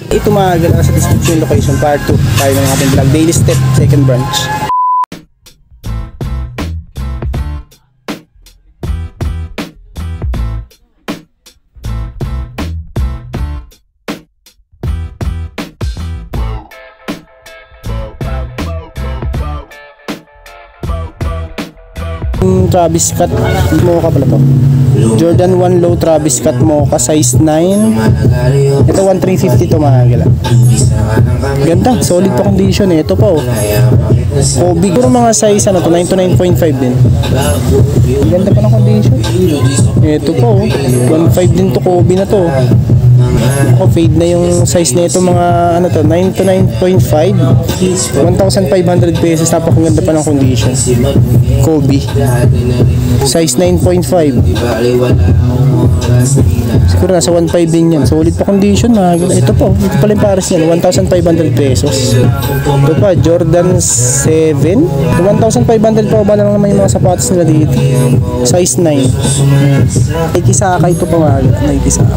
Ito mga sa description location part 2 tayo ng ating vlog daily step second branch. Travis Scott Mocha pala to. Jordan 1 low Travis Scott Mocha size 9. Ito 1,350 to mga gala. Ganda, solid pa condition eh. Ito pa oh. Kobe. Puro mga size ano to, 9 to 9.5 din. Ganda pa ng condition. Ito pa oh. 1.5 din to, Kobe na to. Ako fade na yung size nito mga ano to 9 to 9.5 1,500 pesos. Napakaganda pa ng condition. Kobe size 9.5 siguro nasa 1.5 din yan. Solid pa condition mga. Ito po, ito pala yung pares niyan 1,500 pesos. Ito pa Jordan 7 1,500 pa ba lang naman yung mga sapatos nila dito. Size 9 Nike Saka ito pa mga. Nike Saka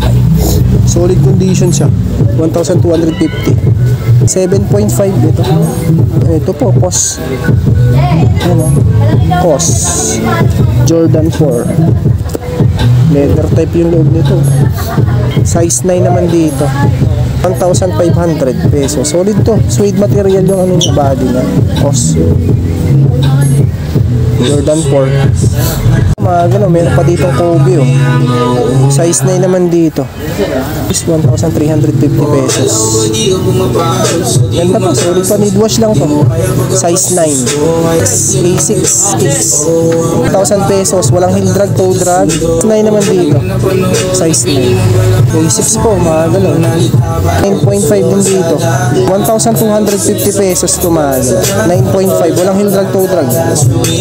solid condition siya 1,250 7.5 ito. Ito po COS ano? COS Jordan 4 leather type yung loob nito. Size 9 naman dito 1,500 pesos. Solid to, suede material yung ano yung body niya. COS Jordan 4 mga gano'n. Meron pa dito Kobe oh. Size 9 naman dito is 1,350 pesos. Ganda pa, solid pa, mid wash lang to. Size 9 A6 1,000 pesos. Walang heel drag, toe drag. 9 naman dito size 9 A6 po mga gano'n. 9.5 din dito 1,250 pesos tumagal. 9.5 walang heel drag, toe drag.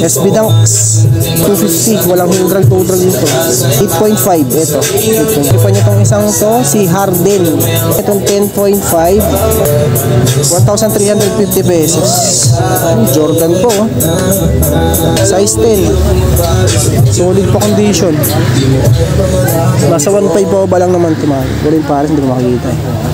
SB Dunks 250 walang heel drag, toe drag dito. 8.5 ito. Ipa nyo itong isang to, si Harden. Itong 10.5 1,350 pesos. Jordan po size 10 solid pa condition. Nasa 1.5 pa ba lang naman tumagal. Wala yung pares, hindi ko makikita eh.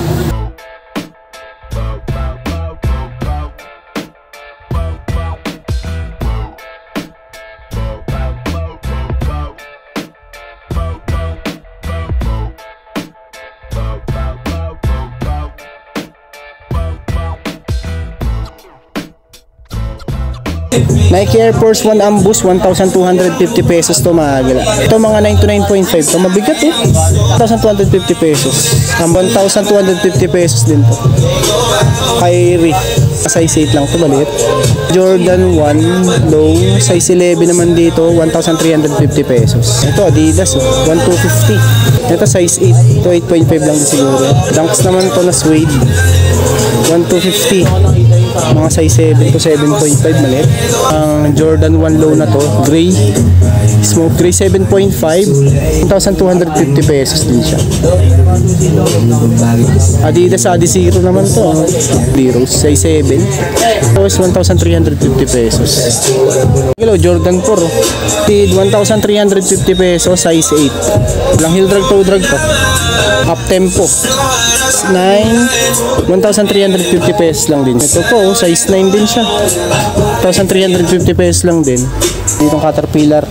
Nike Air Force 1 Ambush 1,250 pesos to mga gala. Ito mga 9 to 9.5 to mabigat eh 1,250 pesos 1,250 pesos din to. Kyrie size 8 lang to, maliit. Jordan 1 low size 11 naman dito 1,350 pesos. Ito Adidas 1,250. Ito size 8 to 8.5 lang din siguro. Dunks naman to na suede 1,250. Mga size 7 to 7.5 maliit. Ang Jordan 1 low na to, gray, smoke gray 7.5, 1,250 pesos din siya. Adidas Adizero naman to, Zero size 7, tapos 1,350 pesos. Hello, Jordan 4, 1,350 pesos, size 8. Lang heel drag, toe drag to. Up tempo 9, 1,350 pesos lang din. Ito po, size 9 din siya. 1,350 pesos lang din. Ditong Caterpillar.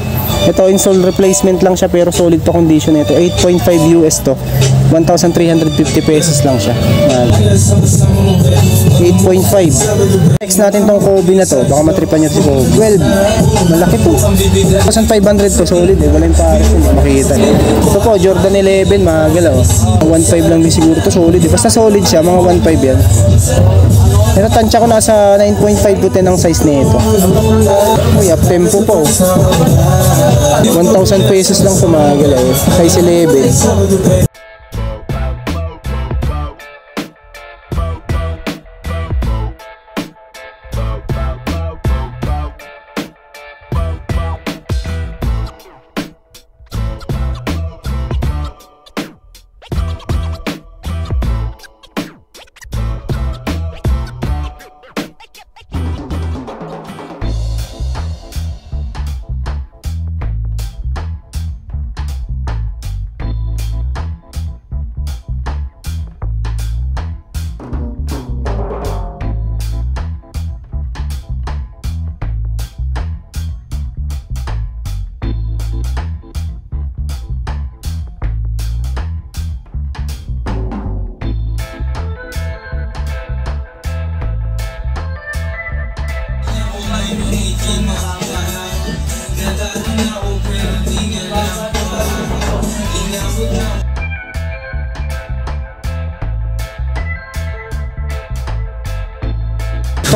Ito insole replacement lang siya pero solid to condition ito. 8.5 US to. 1,350 pesos lang siya. 8.5. Next natin tong Kobe na to. Baka matripan nyo si Kobe. 12. Malaki to. 1,500 to. Solid eh. Wala yung pares yun. Makikita. Ito po, Jordan 11. Mga galaw. 1.5 lang din siguro to. Solid eh. Basta solid siya. Mga 1.5 yan. Ito tansya ko nasa 9.5 to 10 ang size nito. Uy, up tempo po. 1,000 pesos lang tumagalaw. Size 11.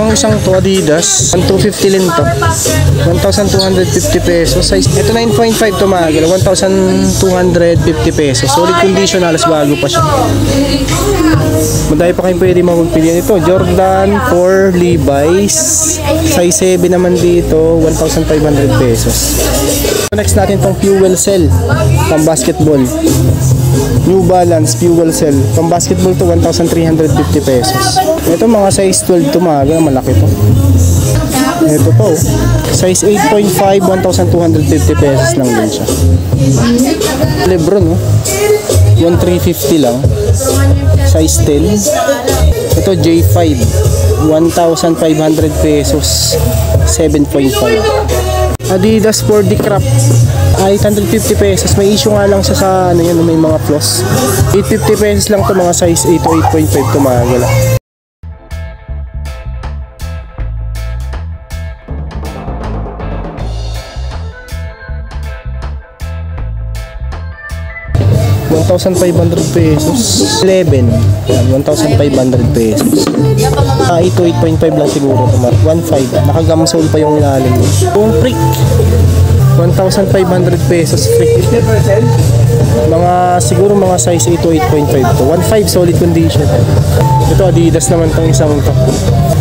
Itong isang to Adidas, 1,250 din to. 1,250 pesos. Size, ito 9.5 to mga gala, 1,250 pesos. Solid condition, halos bago pa siya. Madami pa kayong pwede magpili nito. Jordan 4 Levi's. Size 7 naman dito, 1,500 pesos. Next natin tong Fuel Cell, pang basketball. New Balance Fuel Cell, pang basketball to 1,350 pesos. Ito mga size 12 to mga, malaki to. Ito to, size 8.5, 1,250 pesos lang din siya. Lebron, no? 1,350 lang. Size 10. Ito J5, 1,500 pesos, 7.5. Adidas 4D Crop, 850 pesos. May issue nga lang siya sa ano yan, may mga flaws. 850 pesos lang to mga size 8 to 8.5 to mga gala. $1,500 pesos. 11. Yan, 1,500 pesos. 8 to 8.5 lang siguro. 1.5. Nakagamsol pa yung ilalim. Yung freak. 1,500 pesos freak. Mga siguro mga size 8 to 8.5 to. 1.5 solid condition. Ito Adidas naman tong isang to.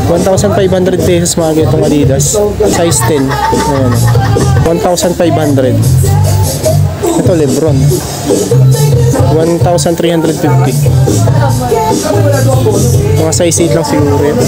1,500 pesos mga itong Adidas. Size 10. Ayan. 1,500. Ito Lebron, 1,350. Mga size 8 lang siguro yun.